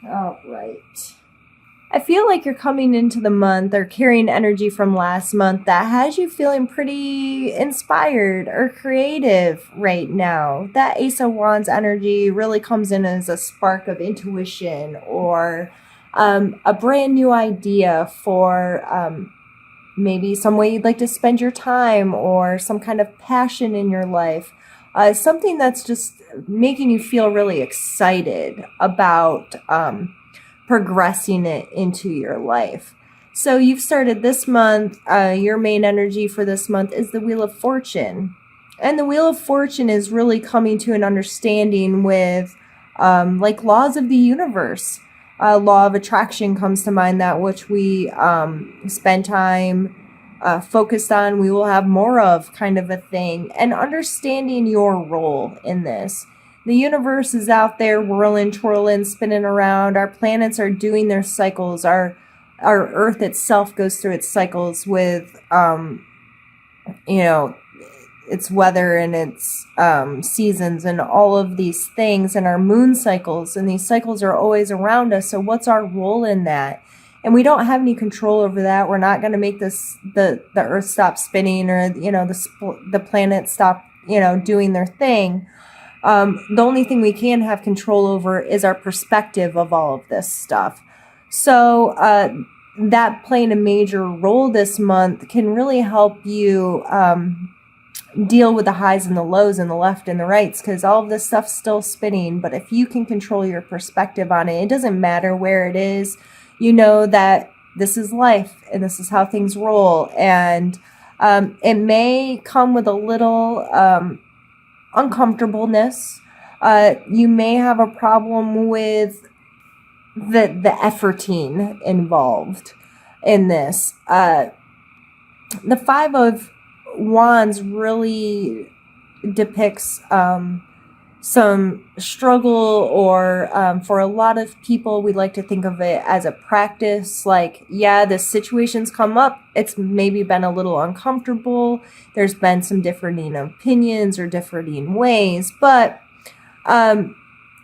All right. I feel like you're coming into the month or carrying energy from last month that has you feeling pretty inspired or creative right now. That Ace of Wands energy really comes in as a spark of intuition or a brand new idea for maybe some way you'd like to spend your time or some kind of passion in your life. Something that's just making you feel really excited about progressing it into your life. So you've started this month, your main energy for this month is the Wheel of Fortune. And the Wheel of Fortune is really coming to an understanding with like laws of the universe. Law of attraction comes to mind, that which we spend time focused on, we will have more of, kind of a thing. And understanding your role in this. The universe is out there whirling, twirling, spinning around. Our planets are doing their cycles. Our Earth itself goes through its cycles with, its weather and its seasons and all of these things, and our moon cycles. And these cycles are always around us. So what's our role in that? And we don't have any control over that. We're not going to make the Earth stop spinning or, the planets stop, doing their thing. The only thing we can have control over is our perspective of all of this stuff. So that playing a major role this month can really help you deal with the highs and the lows and the left and the rights, because all of this stuff's still spinning. But if you can control your perspective on it, it doesn't matter where it is. You know that this is life and this is how things roll. And it may come with a little uncomfortableness. You may have a problem with the efforting involved in this. The Five of Wands really depicts some struggle, or for a lot of people, we like to think of it as a practice. Like, yeah, the situations come up. It's maybe been a little uncomfortable. There's been some differing opinions or differing ways, but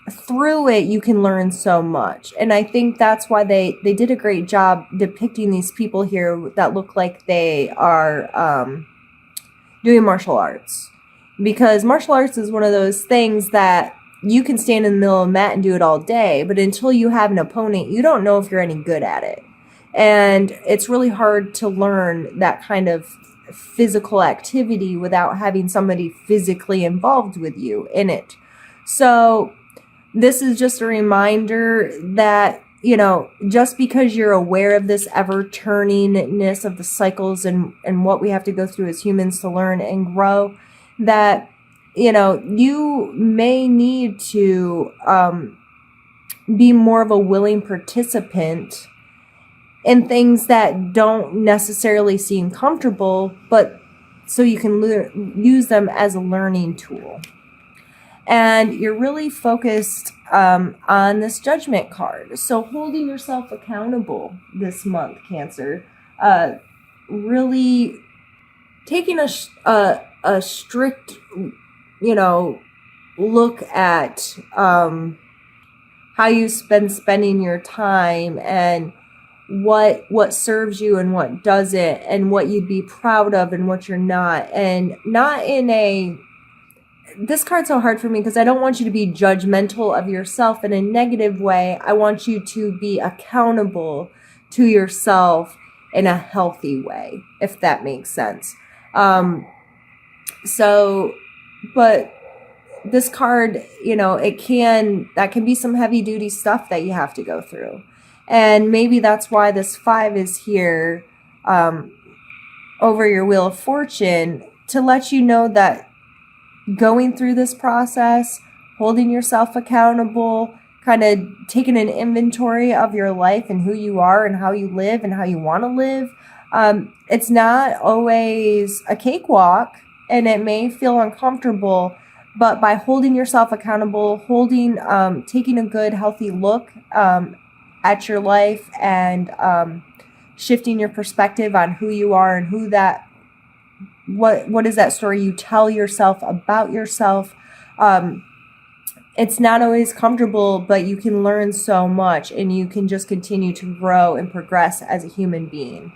through it, you can learn so much. And I think that's why they did a great job depicting these people here that look like they are doing martial arts. Because martial arts is one of those things that you can stand in the middle of a mat and do it all day, but until you have an opponent, you don't know if you're any good at it. And it's really hard to learn that kind of physical activity without having somebody physically involved with you in it. So this is just a reminder that, just because you're aware of this ever-turningness of the cycles and what we have to go through as humans to learn and grow, that, you may need to be more of a willing participant in things that don't necessarily seem comfortable, but so you can use them as a learning tool. And you're really focused on this Judgment card. So holding yourself accountable this month, Cancer, really taking a strict, look at how you've been spending your time and what serves you and what doesn't, and what you'd be proud of and what you're not. And not in a, this card's so hard for me because I don't want you to be judgmental of yourself in a negative way. I want you to be accountable to yourself in a healthy way, if that makes sense. But this card, that can be some heavy duty stuff that you have to go through. And maybe that's why this 5 is here over your Wheel of Fortune, to let you know that going through this process, holding yourself accountable, kind of taking an inventory of your life and who you are and how you live and how you want to live. It's not always a cakewalk, and it may feel uncomfortable, but by holding yourself accountable, taking a good, healthy look at your life and shifting your perspective on who you are and what is that story you tell yourself about yourself, it's not always comfortable, but you can learn so much and you can just continue to grow and progress as a human being.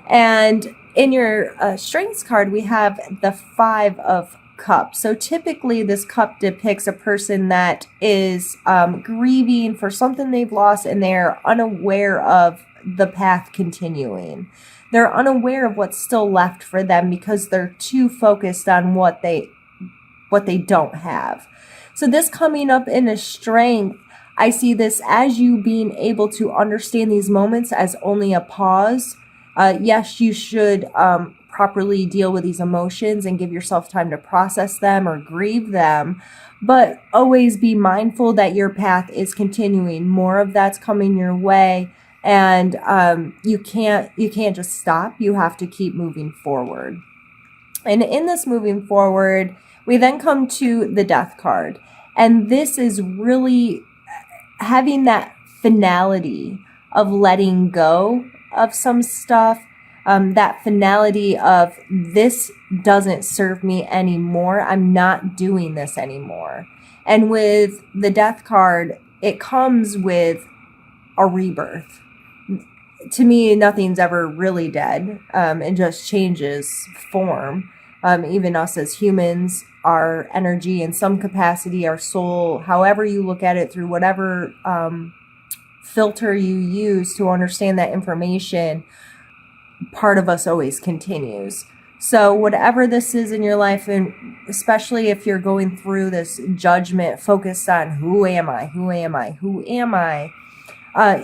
And in your strengths card, we have the 5 of Cups. So typically this cup depicts a person that is grieving for something they've lost, and they're unaware of the path continuing. They're unaware of what's still left for them because they're too focused on what they don't have. So this coming up in a strength, I see this as you being able to understand these moments as only a pause. Yes, you should properly deal with these emotions and give yourself time to process them or grieve them, but always be mindful that your path is continuing. More of that's coming your way, and you can't just stop. You have to keep moving forward. And in this moving forward, we then come to the Death card, and this is really having that finality of letting go of some stuff, that finality of this doesn't serve me anymore. I'm not doing this anymore. And with the Death card, it comes with a rebirth. To me, nothing's ever really dead. It just changes form. Even us as humans, our energy in some capacity, our soul, however you look at it, through whatever filter you use to understand that information, part of us always continues. So whatever this is in your life, and especially if you're going through this judgment focused on who am I,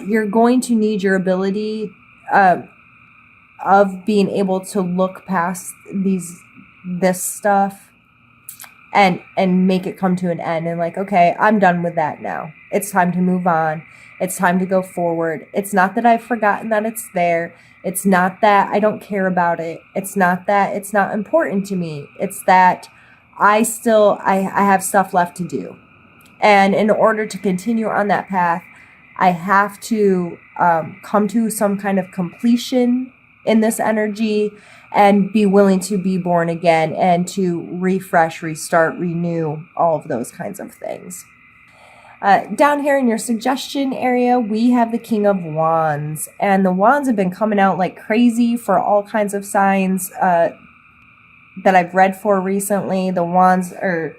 you're going to need your ability of being able to look past this stuff and make it come to an end, and like, okay, I'm done with that now. It's time to move on. It's time to go forward. It's not that I've forgotten that it's there. It's not that I don't care about it. It's not that it's not important to me. It's that I have stuff left to do. And in order to continue on that path, I have to come to some kind of completion in this energy and be willing to be born again and to refresh, restart, renew, all of those kinds of things. Down here in your suggestion area, we have the King of Wands, and the Wands have been coming out like crazy for all kinds of signs that I've read for recently. The Wands are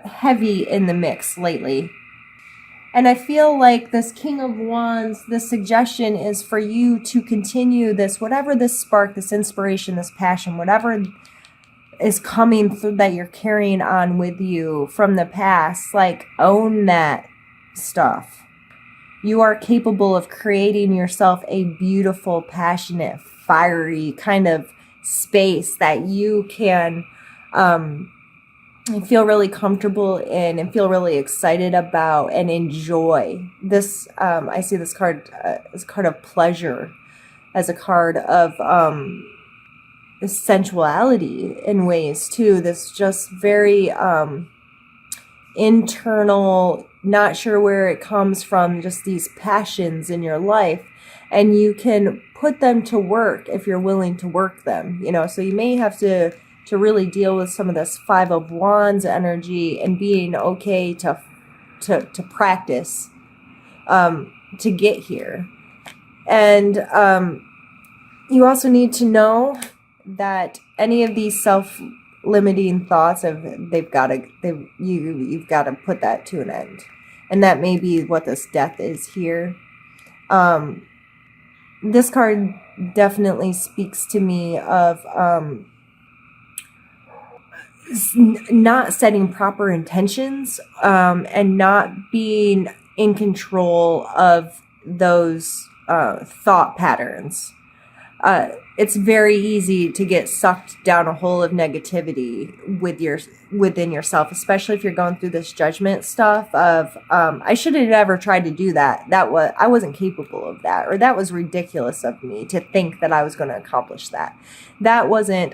heavy in the mix lately. And I feel like this King of Wands, this suggestion is for you to continue this, whatever this spark, this inspiration, this passion, whatever is coming through that you're carrying on with you from the past, like own that stuff. You are capable of creating yourself a beautiful, passionate, fiery kind of space that you can feel really comfortable in and feel really excited about and enjoy. This, I see this card as a card of pleasure, as a card of sensuality in ways too. This just very internal, not sure where it comes from, just these passions in your life, and you can put them to work if you're willing to work them, so you may have to really deal with some of this 5 of Wands energy and being okay to practice to get here. And you also need to know that any of these self-limiting thoughts you've got to put that to an end. And that may be what this Death is here. This card definitely speaks to me of not setting proper intentions and not being in control of those thought patterns. It's very easy to get sucked down a hole of negativity within yourself, especially if you're going through this judgment stuff of I should have never tried to do that. I wasn't capable of that, or that was ridiculous of me to think that I was going to accomplish that. That wasn't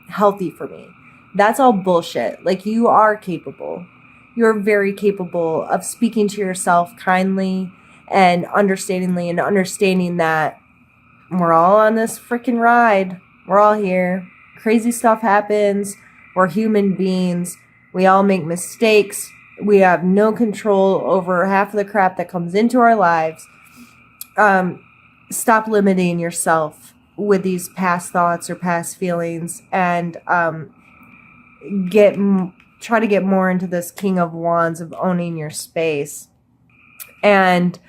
healthy for me. That's all bullshit. Like, you are capable. You're very capable of speaking to yourself kindly and understandingly, and understanding that we're all on this freaking ride. We're all here. Crazy stuff happens. We're human beings. We all make mistakes. We have no control over half of the crap that comes into our lives. Stop limiting yourself with these past thoughts or past feelings, and try to get more into this King of Wands of owning your space, and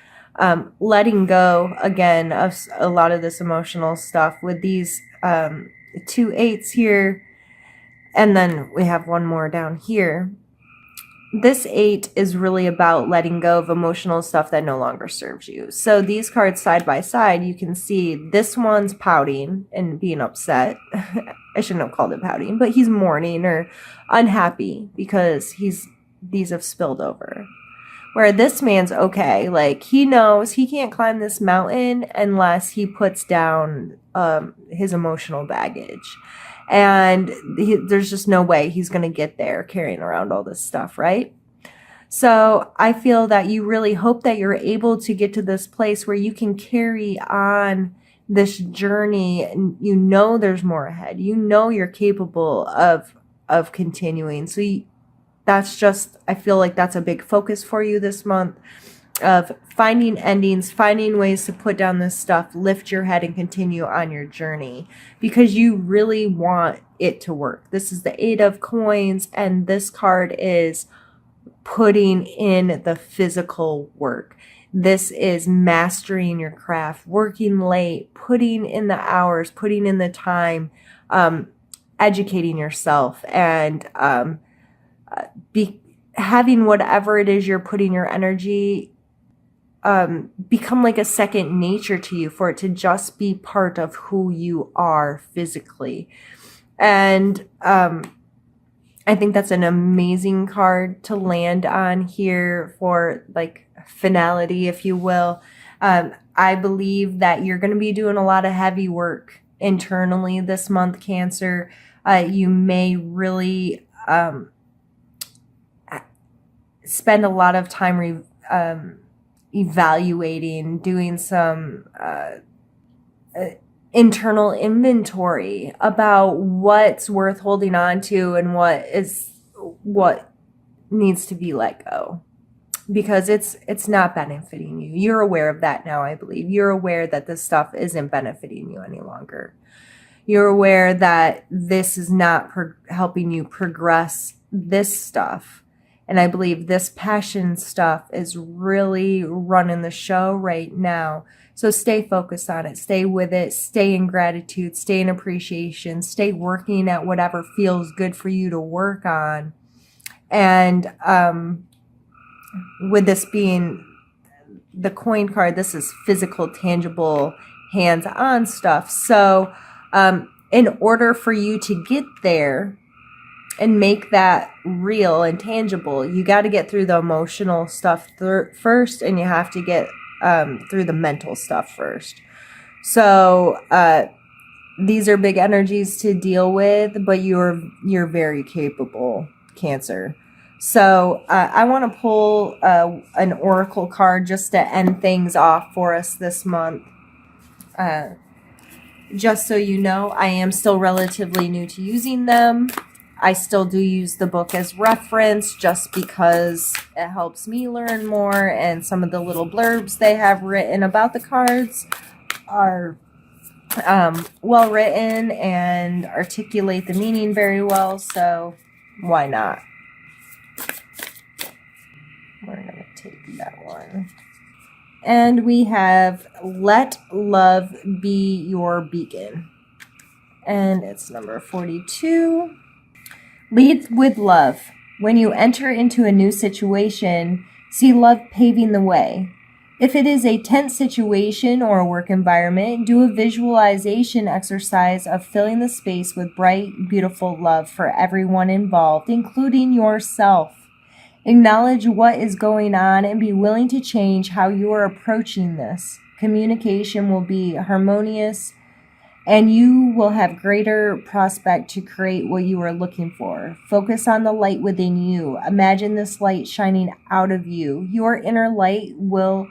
letting go again of a lot of this emotional stuff with these 2 8s here, and then we have one more down here. This 8 is really about letting go of emotional stuff that no longer serves you. So these cards side by side, you can see this one's pouting and being upset. I shouldn't have called it pouting, but he's mourning or unhappy because these have spilled over. Where this man's okay. Like, he knows he can't climb this mountain unless he puts down his emotional baggage. And there's just no way he's going to get there carrying around all this stuff, right? So I feel that you really hope that you're able to get to this place where you can carry on this journey, and you know there's more ahead. You know you're capable of continuing. So that's just, I feel like that's a big focus for you this month, of finding endings, finding ways to put down this stuff, lift your head, and continue on your journey, because you really want it to work. This is the 8 of coins, and this card is putting in the physical work. This is mastering your craft, working late, putting in the hours, putting in the time, educating yourself, and having whatever it is you're putting your energy become like a second nature to you, for it to just be part of who you are physically. And I think that's an amazing card to land on here for like finality, if you will. I believe that you're going to be doing a lot of heavy work internally this month, Cancer. You may really spend a lot of time evaluating, doing some internal inventory about what's worth holding on to and what needs to be let go, because it's not benefiting you. You're aware of that now, I believe. You're aware that this stuff isn't benefiting you any longer. You're aware that this is not helping you progress this stuff. And I believe this passion stuff is really running the show right now. So stay focused on it. Stay with it. Stay in gratitude. Stay in appreciation. Stay working at whatever feels good for you to work on. And with this being the coin card, this is physical, tangible, hands-on stuff. So in order for you to get there and make that real and tangible, you got to get through the emotional stuff first, and you have to get through the mental stuff first. So these are big energies to deal with, but you're very capable, Cancer. So I want to pull an oracle card just to end things off for us this month. Just so you know, I am still relatively new to using them. I still do use the book as reference just because it helps me learn more, and some of the little blurbs they have written about the cards are well written and articulate the meaning very well, so why not? We're going to take that one. And we have Let Love Be Your Beacon. And it's number 42. Lead with love. When you enter into a new situation, see love paving the way. If it is a tense situation or a work environment, do a visualization exercise of filling the space with bright, beautiful love for everyone involved, including yourself. Acknowledge what is going on and be willing to change how you are approaching this. Communication will be harmonious, and you will have greater prospect to create what you are looking for. Focus on the light within you. Imagine this light shining out of you. Your inner light will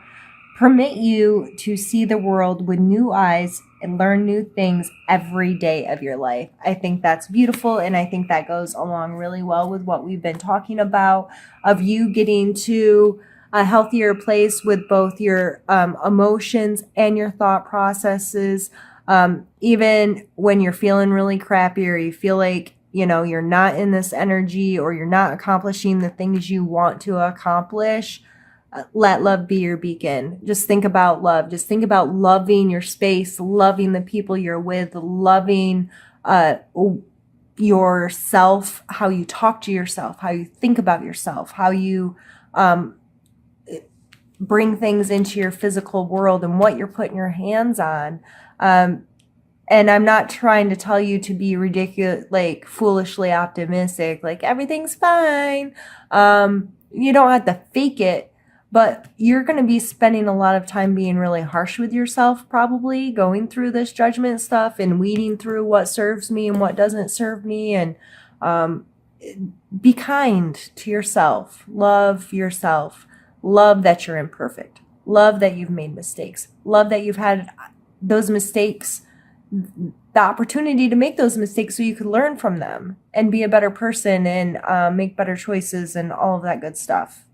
permit you to see the world with new eyes and learn new things every day of your life. I think that's beautiful, and I think that goes along really well with what we've been talking about, of you getting to a healthier place with both your emotions and your thought processes. Even when you're feeling really crappy, or you feel like, you know, you're not in this energy, or you're not accomplishing the things you want to accomplish, let love be your beacon. Just think about love. Just think about loving your space, loving the people you're with, loving yourself, how you talk to yourself, how you think about yourself, how you bring things into your physical world, and what you're putting your hands on. And I'm not trying to tell you to be ridiculous, like foolishly optimistic, like everything's fine. You don't have to fake it, but you're going to be spending a lot of time being really harsh with yourself, probably going through this judgment stuff and weeding through what serves me and what doesn't serve me. And be kind to yourself. Love yourself. Love that you're imperfect. Love that you've made mistakes. Love that you've had those mistakes, the opportunity to make those mistakes so you could learn from them and be a better person and make better choices and all of that good stuff.